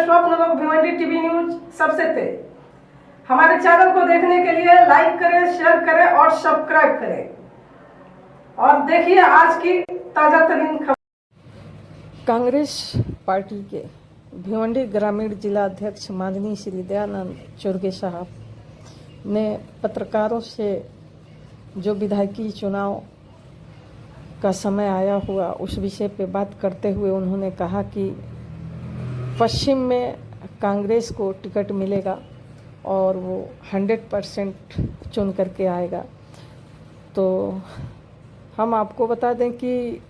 स्वप्न लोग Bhiwandi TV news सबसे तेज। हमारे चैनल को देखने के लिए लाइक करें, शेयर करें और सब्सक्राइब करें और देखिए आज की ताजा तरीन खबर। कांग्रेस पार्टी के भिवंडी ग्रामीण जिला अध्यक्ष माननीय श्री दयानंद चुर्गे साहब ने पत्रकारों से जो विधायकी चुनाव का समय आया हुआ उस विषय पे बात करते हुए उन्होंने कहा कि पश्चिम में कांग्रेस को टिकट मिलेगा और वो 100% चुन करके आएगा। तो हम आपको बता दें कि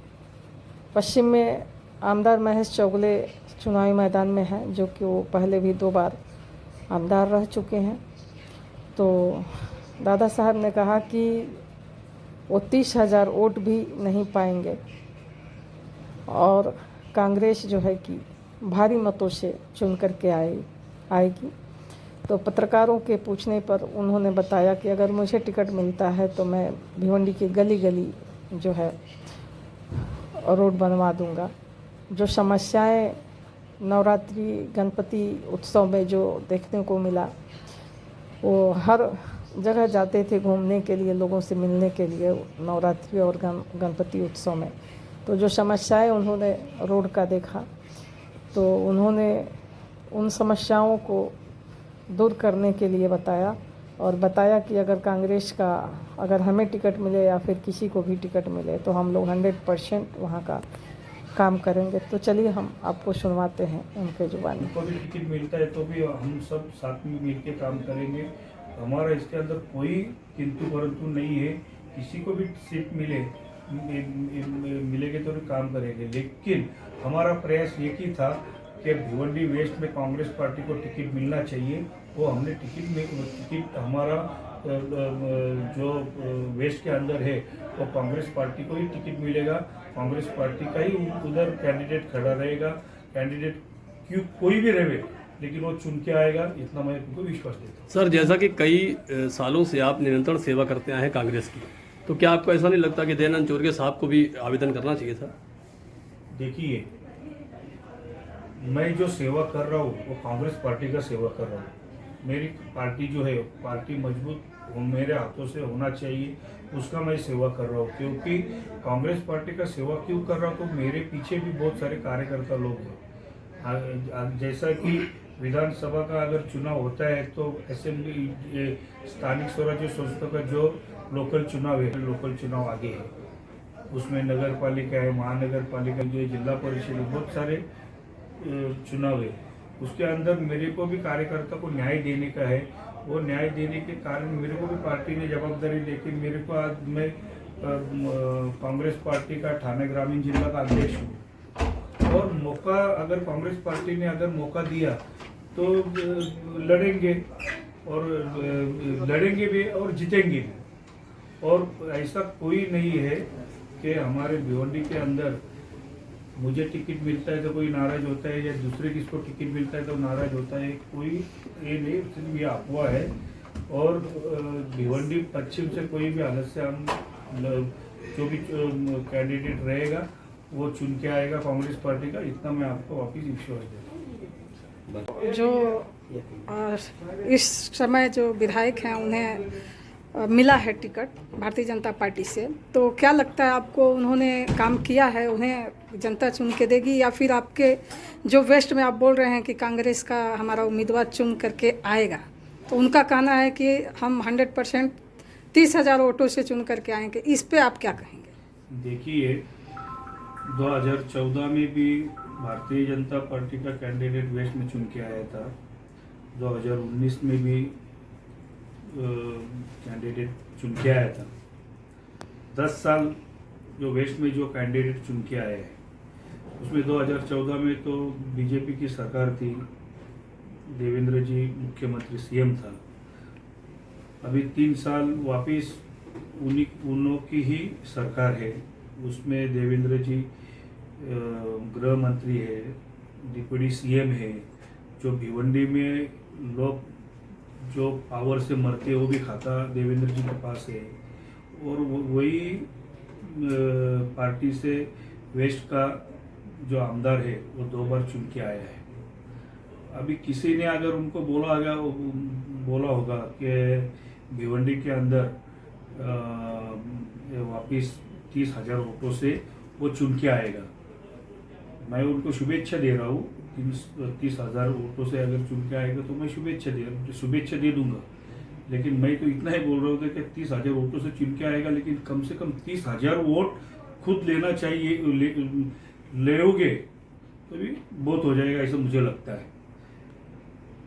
पश्चिम में आमदार महेश चौगले चुनावी मैदान में हैं, जो कि वो पहले भी 2 बार आमदार रह चुके हैं। तो दादा साहब ने कहा कि वो 30,000 वोट भी नहीं पाएंगे और कांग्रेस जो है कि भारी मतों से चुन करके आएगी। तो पत्रकारों के पूछने पर उन्होंने बताया कि अगर मुझे टिकट मिलता है तो मैं भिवंडी की गली गली जो है रोड बनवा दूंगा। जो समस्याएं नवरात्रि गणपति उत्सव में जो देखने को मिला, वो हर जगह जाते थे घूमने के लिए, लोगों से मिलने के लिए नवरात्रि और गणपति उत्सव में। तो जो समस्याएं उन्होंने रोड का देखा तो उन्होंने उन समस्याओं को दूर करने के लिए बताया और बताया कि अगर हमें टिकट मिले या फिर किसी को भी टिकट मिले तो हम लोग 100% वहाँ का काम करेंगे। तो चलिए हम आपको सुनवाते हैं उनके जुबानी। को भी टिकट मिलता है तो भी हम सब साथ में मिल के काम करेंगे। हमारा इसके अंदर कोई किंतु परंतु नहीं है। किसी को भी सीट मिलेगी तो भी काम करेंगे, लेकिन हमारा प्रयास एक ही था कि भिवंडी वेस्ट में कांग्रेस पार्टी को टिकट मिलना चाहिए। वो हमने टिकट हमारा जो वेस्ट के अंदर है वो कांग्रेस पार्टी को ही टिकट मिलेगा। कांग्रेस पार्टी का ही उधर कैंडिडेट खड़ा रहेगा। कैंडिडेट क्यों कोई भी रहे लेकिन वो चुन के आएगा, इतना मैं उनको विश्वास देता हूँ। सर, जैसा कि कई सालों से आप निरंतर सेवा करते आए हैं कांग्रेस की, तो क्या आपको ऐसा नहीं लगता कि दयानंद चुर्गे साहब को भी आवेदन करना चाहिए था? देखिए, मैं जो सेवा कर रहा हूँ वो कांग्रेस पार्टी का सेवा कर रहा हूँ। मेरी पार्टी जो है पार्टी मजबूत मेरे हाथों से होना चाहिए, उसका मैं सेवा कर रहा हूँ। क्योंकि कांग्रेस पार्टी का सेवा क्यों कर रहा हूँ, तो मेरे पीछे भी बहुत सारे कार्यकर्ता लोग हैं। जैसा कि विधानसभा का अगर चुनाव होता है तो असेंबली स्थानिक स्वराज्य संस्था का जो लोकल चुनाव है, लोकल चुनाव आगे है, उसमें नगर पालिका है, महानगर पालिका जो जिला परिषद है, बहुत सारे चुनाव है। उसके अंदर मेरे को भी कार्यकर्ता को न्याय देने का है। वो न्याय देने के कारण मेरे को भी पार्टी ने जवाबदारी लेके मेरे को आज मैं कांग्रेस पार्टी का ठाणे ग्रामीण जिला का अध्यक्ष हूँ। और मौका अगर कांग्रेस पार्टी ने अगर मौका दिया तो लड़ेंगे भी और जीतेंगे भी। और ऐसा कोई नहीं है कि हमारे भिवंडी के अंदर मुझे टिकट मिलता है तो कोई नाराज होता है या दूसरे किसको टिकट मिलता है तो नाराज होता है। कोई ये नहीं, सिर्फ ये अफवाह है। और भिवंडी पश्चिम से कोई भी हालत से हम जो भी कैंडिडेट रहेगा वो चुन के आएगा कांग्रेस पार्टी का, इतना मैं आपको वापिस विश्वास देता हूँ। जो इस समय जो विधायक हैं उन्हें मिला है टिकट भारतीय जनता पार्टी से, तो क्या लगता है आपको, उन्होंने काम किया है, उन्हें जनता चुन के देगी या फिर आपके जो वेस्ट में आप बोल रहे हैं कि कांग्रेस का हमारा उम्मीदवार चुन करके आएगा, तो उनका कहना है कि हम 100% 30,000 वोटों से चुन करके आएंगे, इस पे आप क्या कहेंगे? देखिए, 2014 में भी भारतीय जनता पार्टी का कैंडिडेट वेस्ट में चुन के आया था। 2019 में भी कैंडिडेट चुन के आया था। 10 साल जो वेस्ट में जो कैंडिडेट चुन के आए हैं उसमें 2014 में तो बीजेपी की सरकार थी, देवेंद्र जी मुख्यमंत्री सीएम था। अभी 3 साल वापिस उन्हों की ही सरकार है, उसमें देवेंद्र जी गृह मंत्री है, डिप्टी सीएम है। जो भिवंडी में लोग जो पावर से मरते हो भी खाता देवेंद्र जी के पास है। और वही पार्टी से वेस्ट का जो आमदार है वो 2 बार चुन के आया है। अभी किसी ने अगर उनको बोला होगा कि भिवंडी के अंदर वापिस 30,000 वोटों से वो चुन के आएगा, मैं उनको शुभेच्छा दे रहा हूँ। 30,000 वोटों से अगर चुन के आएगा तो मैं शुभेच्छा दे दूंगा। लेकिन मैं तो इतना ही बोल रहा हूँ कि 30,000 वोटों से चुन के आएगा, लेकिन कम से कम 30,000 वोट खुद लेना चाहिए। लोगे तो भी बहुत हो जाएगा, ऐसा मुझे लगता है।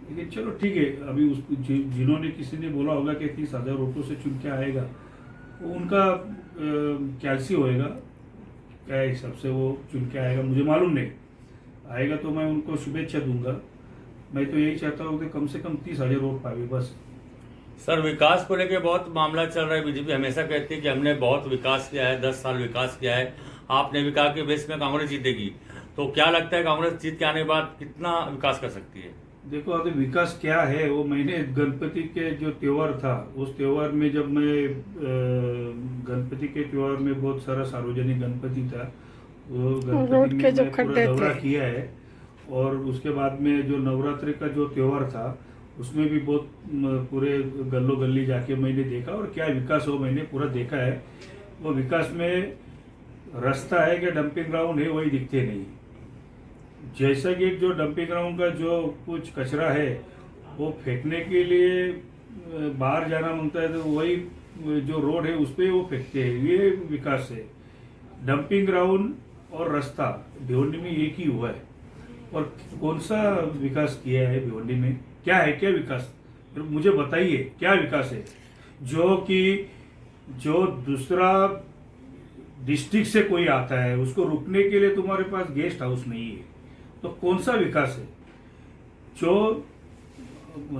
लेकिन चलो ठीक है, अभी उसको जिन्होंने किसी ने बोला होगा कि 30,000 वोटों से चुन के आएगा, वो उनका कैलसी होएगा, क्या हिसाब से वो चुन के आएगा मुझे मालूम नहीं। आएगा तो मैं उनको शुभेच्छा दूंगा। मैं तो यही चाहता हूँ कि कम से कम 30,000 वोट पावे बस। सर, विकास को लेके बहुत मामला चल रहा है। बीजेपी हमेशा कहती है कि हमने बहुत विकास किया है, 10 साल विकास किया है। आपने भी कहा कि बेस में कांग्रेस जीतेगी, तो क्या लगता है कांग्रेस जीत के आने के बाद कितना विकास कर सकती है? देखो अभी विकास क्या है, वो मैंने गणपति के जो त्योहार था, उस त्योहार में जब मैं गणपति के त्योहार में बहुत सारा सार्वजनिक गणपति था, वो रोड के जो खड्डे थे किया है। और उसके बाद में जो नवरात्रि का जो त्योहार था, उसमें भी बहुत पूरे गल्लो गली जाके मैंने देखा, और क्या विकास हो मैंने पूरा देखा है। वो विकास में रास्ता है कि डंपिंग ग्राउंड है, वही दिखते नहीं। जैसा कि जो डंपिंग ग्राउंड का जो कुछ कचरा है वो फेंकने के लिए बाहर जाना मांगता है, तो वही जो रोड है उस पर वो फेंकते हैं। ये विकास है। डंपिंग ग्राउंड और रास्ता भिवंडी में एक ही हुआ है, और कौन सा विकास किया है भिवंडी में? क्या है, क्या विकास? मुझे बताइए क्या विकास है? जो दूसरा डिस्ट्रिक्ट से कोई आता है उसको रुकने के लिए तुम्हारे पास गेस्ट हाउस नहीं है, तो कौन सा विकास है? जो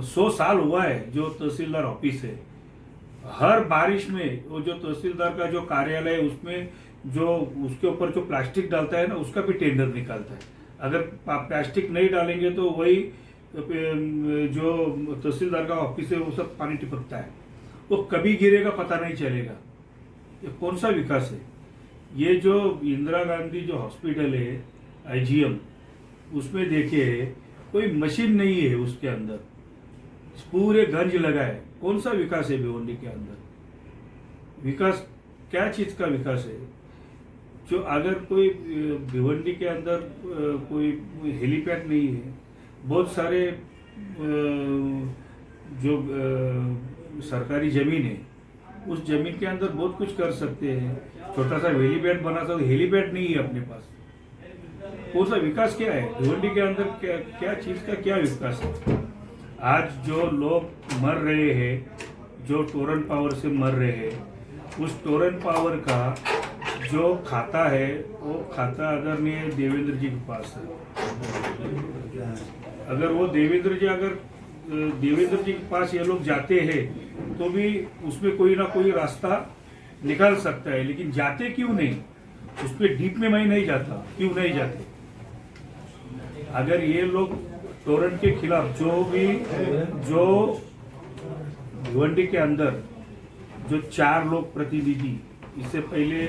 100 साल हुआ है जो तहसीलदार ऑफिस है, हर बारिश में वो जो तहसीलदार का जो कार्यालय है उसमें जो उसके ऊपर जो प्लास्टिक डालता है ना, उसका भी टेंडर निकालता है। अगर प्लास्टिक नहीं डालेंगे तो वही जो तहसीलदार का ऑफिस है वो सब पानी टिपकता है, वो कभी गिरेगा पता नहीं चलेगा। ये कौन सा विकास है? ये जो इंदिरा गांधी जो हॉस्पिटल है IGM, उसमें देखिए कोई मशीन नहीं है उसके अंदर, पूरे गंज लगा है। कौन सा विकास है भिवंडी के अंदर? विकास क्या चीज का विकास है? जो अगर कोई भिवंडी के अंदर कोई हेलीपैड नहीं है, बहुत सारे जो सरकारी जमीन है उस जमीन के अंदर बहुत कुछ कर सकते हैं। छोटा सा हेलीपैड बना सकते, हेलीपैड नहीं है अपने पास। कौन सा विकास क्या है भिवंडी के अंदर? क्या चीज का क्या विकास है? आज जो लोग मर रहे हैं, जो टोरेंट पावर से मर रहे हैं, उस टोरेंट पावर का जो खाता है वो खाता आदरणीय देवेंद्र जी के पास है। अगर वो देवेंद्र जी के पास ये लोग जाते हैं तो भी उसमें कोई ना कोई रास्ता निकाल सकता है, लेकिन जाते क्यों नहीं? उस पर डीप में मैं नहीं जाता, क्यों नहीं जाते? अगर ये लोग टोरेंट के खिलाफ जो भिवंडी के अंदर जो 4 लोग प्रतिनिधि, इससे पहले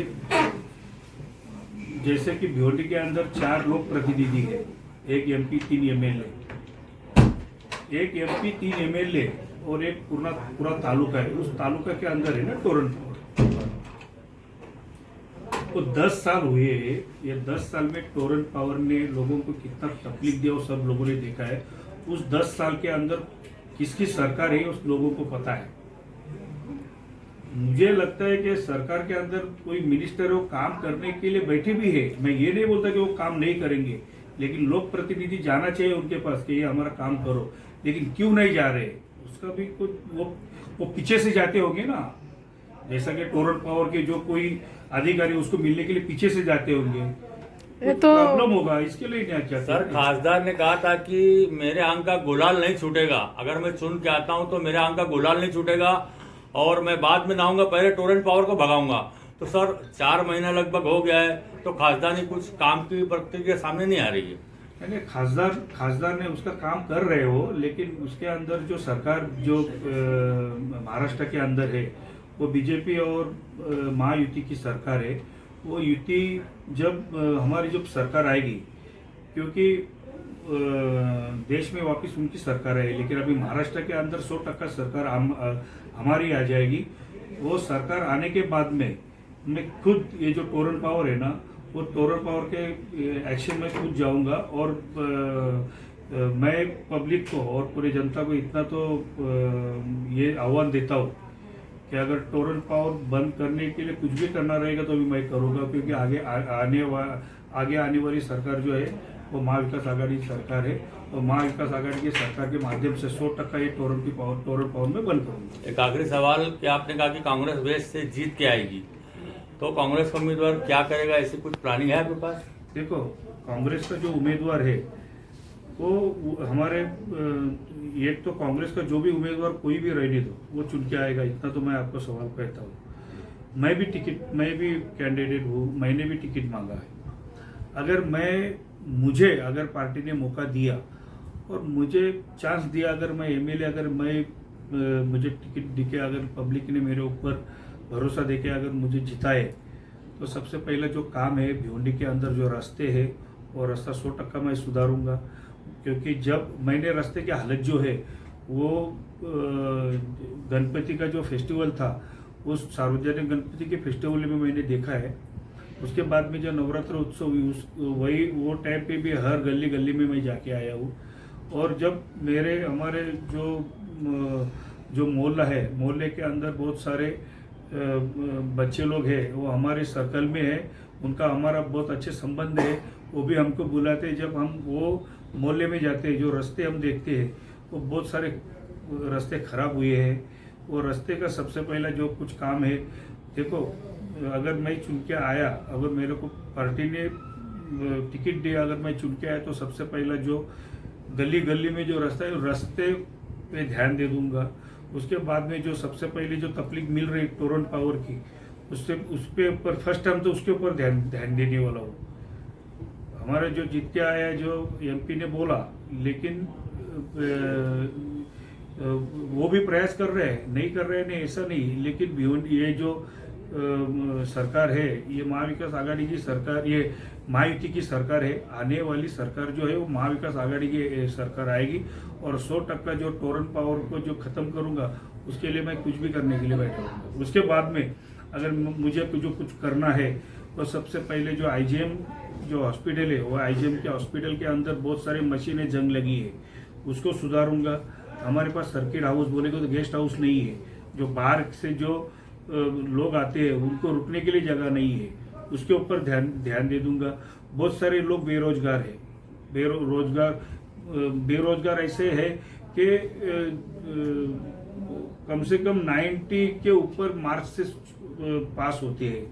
जैसे कि भिवंडी के अंदर 4 लोग प्रतिनिधि है, 1 MP 3 MLA, 1 MP 3 MLA और एक पूरा तालुका है। उस तालुका के अंदर है ना टोरेंट। तो 10 साल हुए, ये 10 साल में टोरेंट पावर ने लोगों को कितना तकलीफ दिया वो सब लोगों ने देखा है। उस 10 साल के अंदर किसकी सरकार है उस लोगों को पता है। मुझे लगता है कि सरकार के अंदर कोई मिनिस्टर वो काम करने के लिए बैठे भी है। मैं ये नहीं बोलता कि वो काम नहीं करेंगे, लेकिन लोक प्रतिनिधि जाना चाहिए उनके पास कि ये हमारा काम करो, लेकिन क्यों नहीं जा रहे? उसका भी कुछ वो पीछे से जाते होंगे ना, जैसा कि टोरेंट पावर के जो कोई अधिकारी उसको मिलने के लिए पीछे से जाते होंगे, ये तो प्रॉब्लम होगा। इसके लिए क्या क्या सर, खासदार ने कहा था कि मेरे आंख का गुलाल नहीं छूटेगा, अगर मैं चुन के आता हूं तो मेरे आंख का गुलाल नहीं छूटेगा और मैं बाद में नहाऊंगा, पहले टोरेंट पावर को भगाऊंगा। तो सर 4 महीना लगभग हो गया है, तो खासदार ने कुछ काम की प्रतिक्रिया सामने नहीं आ रही है। यानी खासदार ने उसका काम कर रहे हो, लेकिन उसके अंदर जो सरकार जो महाराष्ट्र के अंदर है वो बीजेपी और महायुति की सरकार है। वो युति जब हमारी जब सरकार आएगी, क्योंकि देश में वापस उनकी सरकार है, लेकिन अभी महाराष्ट्र के अंदर 100% सरकार हमारी आ जाएगी। वो सरकार आने के बाद में मैं खुद ये जो टोरन पावर है ना, वो टोरन पावर के एक्शन में खुद जाऊंगा और मैं पब्लिक को और पूरी जनता को इतना तो ये आह्वान देता हूँ कि अगर टोरन पावर बंद करने के लिए कुछ भी करना रहेगा तो भी मैं करूँगा, क्योंकि आगे आने वाली सरकार जो है वो महाविकास आघाड़ी की सरकार है और महाविकास आघाड़ी की सरकार के माध्यम से 100% ये टोरन पावर में बंद करूँगा। एक आखिरी सवाल कि आपने कहा कि कांग्रेस वेस्ट से जीत के आएगी, तो कांग्रेस का उम्मीदवार क्या करेगा, ऐसी कुछ प्लानिंग है आपके पास? देखो, कांग्रेस का जो उम्मीदवार है वो हमारे एक तो कांग्रेस का जो भी उम्मीदवार कोई भी रहने दो वो चुन के आएगा, इतना तो मैं आपको सवाल कहता हूँ। मैं भी कैंडिडेट हूँ, मैंने भी टिकट मांगा है। अगर पार्टी ने मौका दिया और मुझे चांस दिया, अगर मैं एमएलए, अगर मुझे टिकट दिखे, अगर पब्लिक ने मेरे ऊपर भरोसा देके अगर मुझे जिताए, तो सबसे पहला जो काम है भिवंडी के अंदर जो रास्ते है वो रास्ता 100% मैं सुधारूंगा, क्योंकि जब मैंने रास्ते की हालत जो है वो गणपति का जो फेस्टिवल था, उस सार्वजनिक गणपति के फेस्टिवल में मैंने देखा है। उसके बाद में जो नवरात्र उत्सव हुई वो टाइम पे भी हर गली गली में मैं जाके आया हूँ। और जब हमारे जो मोहल्ला है, मोहल्ले के अंदर बहुत सारे बच्चे लोग हैं, वो हमारे सर्कल में है, उनका हमारा बहुत अच्छे संबंध है। वो भी हमको बुलाते हैं, जब हम वो मोहल्ले में जाते हैं, जो रास्ते हम देखते हैं वो बहुत सारे रास्ते खराब हुए हैं। वो रास्ते का सबसे पहला जो कुछ काम है, देखो, अगर मैं चुन के आया, अगर मेरे को पार्टी ने टिकट दिया, अगर मैं चुन के आया, तो सबसे पहला जो गली गली में जो रास्ता है, रास्ते पे ध्यान दे दूंगा। उसके बाद में जो सबसे पहले जो तकलीफ मिल रही टोरन पावर की, उसके ऊपर फर्स्ट टाइम तो उसके ऊपर ध्यान देने वाला हूँ। हमारा जो जीत के आया, जो एमपी ने बोला, लेकिन वो भी प्रयास कर रहे हैं, नहीं कर रहे हैं नहीं ऐसा नहीं, लेकिन ये जो सरकार है, ये महाविकास आघाड़ी की सरकार, ये महायुति की सरकार है। आने वाली सरकार जो है वो महाविकास आघाड़ी की सरकार आएगी और 100% जो टोरन पावर को जो खत्म करूंगा, उसके लिए मैं कुछ भी करने के लिए बैठा हूँ। उसके बाद में अगर मुझे जो कुछ करना है, तो सबसे पहले जो आईजीएम जो हॉस्पिटल है, वो आईजीएम के हॉस्पिटल के अंदर बहुत सारी मशीनें जंग लगी है, उसको सुधारूंगा। हमारे पास सर्किट हाउस बोलेगा तो गेस्ट हाउस नहीं है, जो बाहर से जो लोग आते हैं उनको रुकने के लिए जगह नहीं है, उसके ऊपर ध्यान दे दूंगा। बहुत सारे लोग बेरोजगार है, बेरोजगार ऐसे है कि कम से कम 90 के ऊपर मार्क्स से पास होते हैं,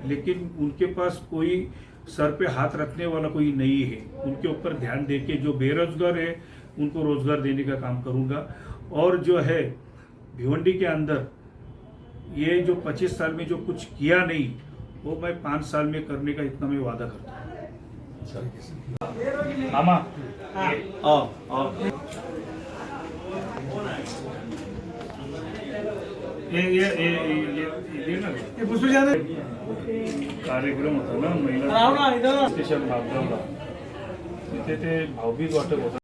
लेकिन उनके पास कोई सर पे हाथ रखने वाला कोई नहीं है। उनके ऊपर ध्यान देके जो बेरोजगार है उनको रोजगार देने का काम करूंगा। और जो है भिवंडी के अंदर ये जो 25 साल में जो कुछ किया नहीं, वो मैं 5 साल में करने का इतना मैं वादा करता हूँ। मामा कार्यक्रम होता ना महिला स्टेशन भागगावला, तिथे ते भावबीज वाटप होतं।